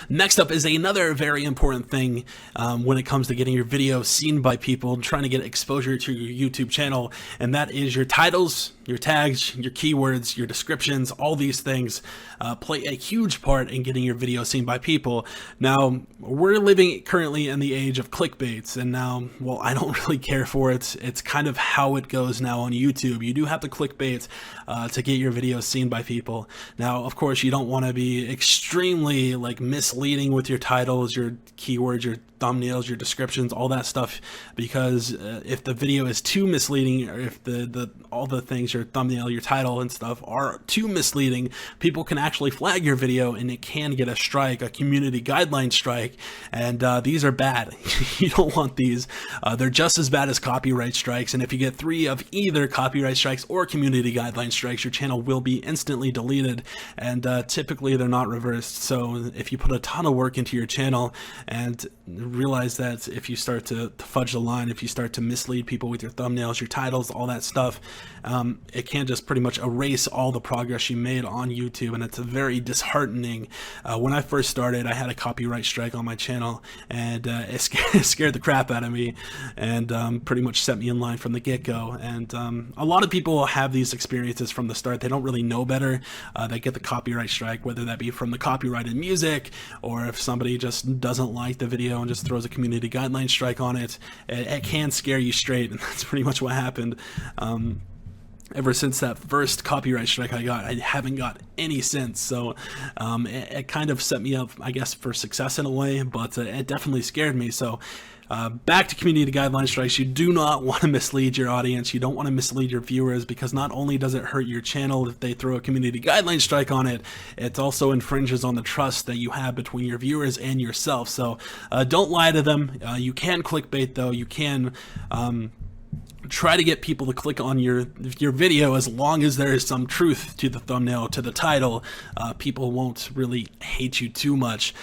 Next up is another very important thing when it comes to getting your video seen by people, trying to get exposure to your YouTube channel, and that is your titles, your tags, your keywords, your descriptions. All these things play a huge part in getting your video seen by people. Now, we're living currently in the age of clickbaits, and now, well, I don't really care for it. It's kind of how it goes now on YouTube. You do have to clickbait to get your videos seen by people. Now, of course, you don't want to be extremely like misleading with your titles, your keywords, your thumbnails, your descriptions, all that stuff, because if the video is too misleading, or if all the things, your thumbnail, your title and stuff are too misleading, people can actually flag your video and it can get a strike, a community guideline strike, and these are bad. You don't want these. They're just as bad as copyright strikes, and if you get 3 of either copyright strikes or community guideline strikes, your channel will be instantly deleted, and typically they're not reversed. So if you put a ton of work into your channel and realize that if you start to fudge the line, if you start to mislead people with your thumbnails, your titles, all that stuff, it can just pretty much erase all the progress you made on YouTube, and it's very disheartening. When I first started, I had a copyright strike on my channel, and it scared the crap out of me, and pretty much set me in line from the get-go. And a lot of people have these experiences from the start. They don't really know better. They get the copyright strike, whether that be from the copyrighted music, or if somebody just doesn't like the video and just throws a community guideline strike on it. It can scare you straight, and that's pretty much what happened. Ever since that first copyright strike I haven't got any since. So it kind of set me up, I guess, for success in a way, but it definitely scared me. So back to community guideline strikes. You do not want to mislead your audience. You don't want to mislead your viewers, because not only does it hurt your channel if they throw a community guideline strike on it, it also infringes on the trust that you have between your viewers and yourself. So don't lie to them. You can clickbait, though. You can try to get people to click on your video, as long as there is some truth to the thumbnail, to the title. People won't really hate you too much,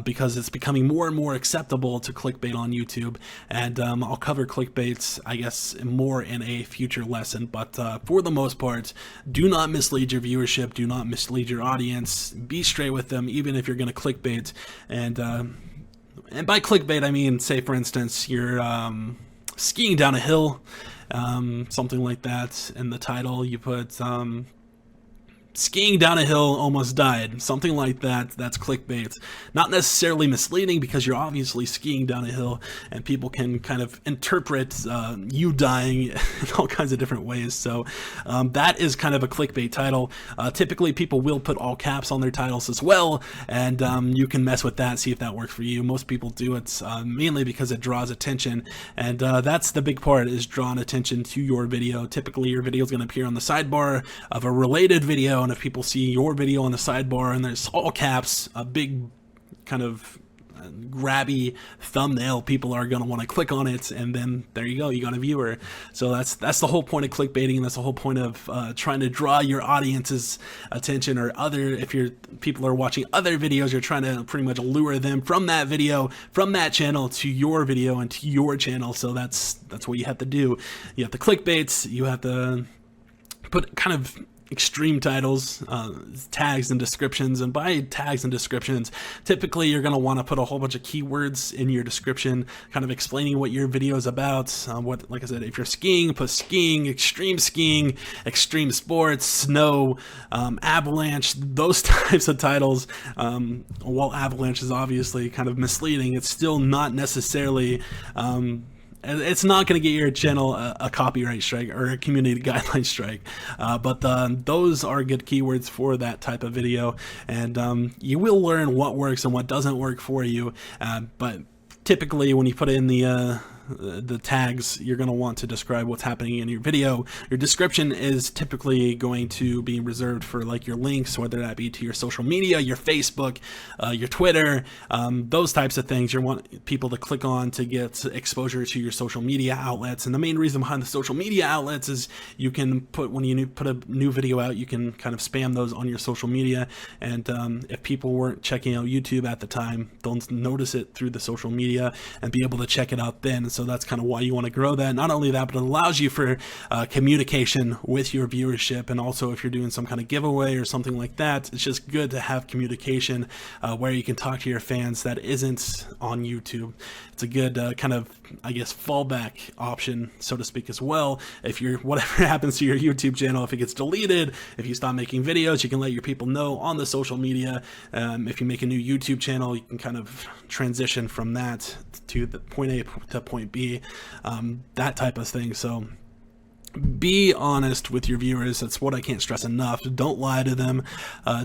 because it's becoming more and more acceptable to clickbait on YouTube. And I'll cover clickbaits, I guess, more in a future lesson. But for the most part, do not mislead your viewership. Do not mislead your audience. Be straight with them, even if you're going to clickbait. And by clickbait, I mean, say for instance, you're skiing down a hill, something like that. In the title, you put skiing down a hill, almost died, something like that. That's clickbait. Not necessarily misleading, because you're obviously skiing down a hill, and people can kind of interpret you dying in all kinds of different ways. So that is kind of a clickbait title. Typically people will put all caps on their titles as well, and you can mess with that, see if that works for you. Most people do it mainly because it draws attention, and that's the big part, is drawing attention to your video. Typically your video is going to appear on the sidebar of a related video, and if people see your video on the sidebar and there's all caps, a big kind of grabby thumbnail, people are going to want to click on it, and then there you go, you got a viewer. So that's the whole point of clickbaiting, and that's the whole point of trying to draw your audience's attention, or if people are watching other videos, you're trying to pretty much lure them from that video, from that channel, to your video and to your channel. So that's what you have to do. You have to clickbait, you have to put kind of extreme titles, tags and descriptions. And by tags and descriptions, typically you're going to want to put a whole bunch of keywords in your description, kind of explaining what your video is about. Like I said, if you're skiing, put skiing, extreme sports, snow, avalanche, those types of titles. While avalanche is obviously kind of misleading, it's still not necessarily it's not going to get your channel a copyright strike or a community guideline strike, but those are good keywords for that type of video, and you will learn what works and what doesn't work for you. But typically when you put in the tags, you're going to want to describe what's happening in your video. Your description is typically going to be reserved for like your links, whether that be to your social media, your Facebook, your Twitter, those types of things. You want people to click on to get exposure to your social media outlets. And the main reason behind the social media outlets is you can put, when you put a new video out, you can kind of spam those on your social media. And if people weren't checking out YouTube at the time, they'll notice it through the social media and be able to check it out then. And so that's kind of why you want to grow that. Not only that, but it allows you for communication with your viewership. And also if you're doing some kind of giveaway or something like that, it's just good to have communication where you can talk to your fans that isn't on YouTube. It's a good kind of, I guess, fallback option, so to speak, as well. If you're, whatever happens to your YouTube channel, if it gets deleted, if you stop making videos, you can let your people know on the social media. If you make a new YouTube channel, you can kind of transition from that to the point A to point B, that type of thing. So be honest with your viewers. That's what I can't stress enough. Don't lie to them.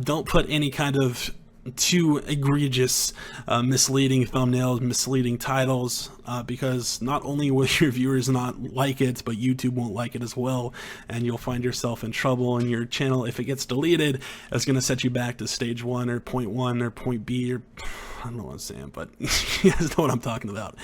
Don't put any kind of too egregious misleading thumbnails, misleading titles, because not only will your viewers not like it, but YouTube won't like it as well, and you'll find yourself in trouble. And your channel, if it gets deleted, it's going to set you back to stage 1 or point 1 or point B, or I don't know what I'm saying, but you guys know what I'm talking about.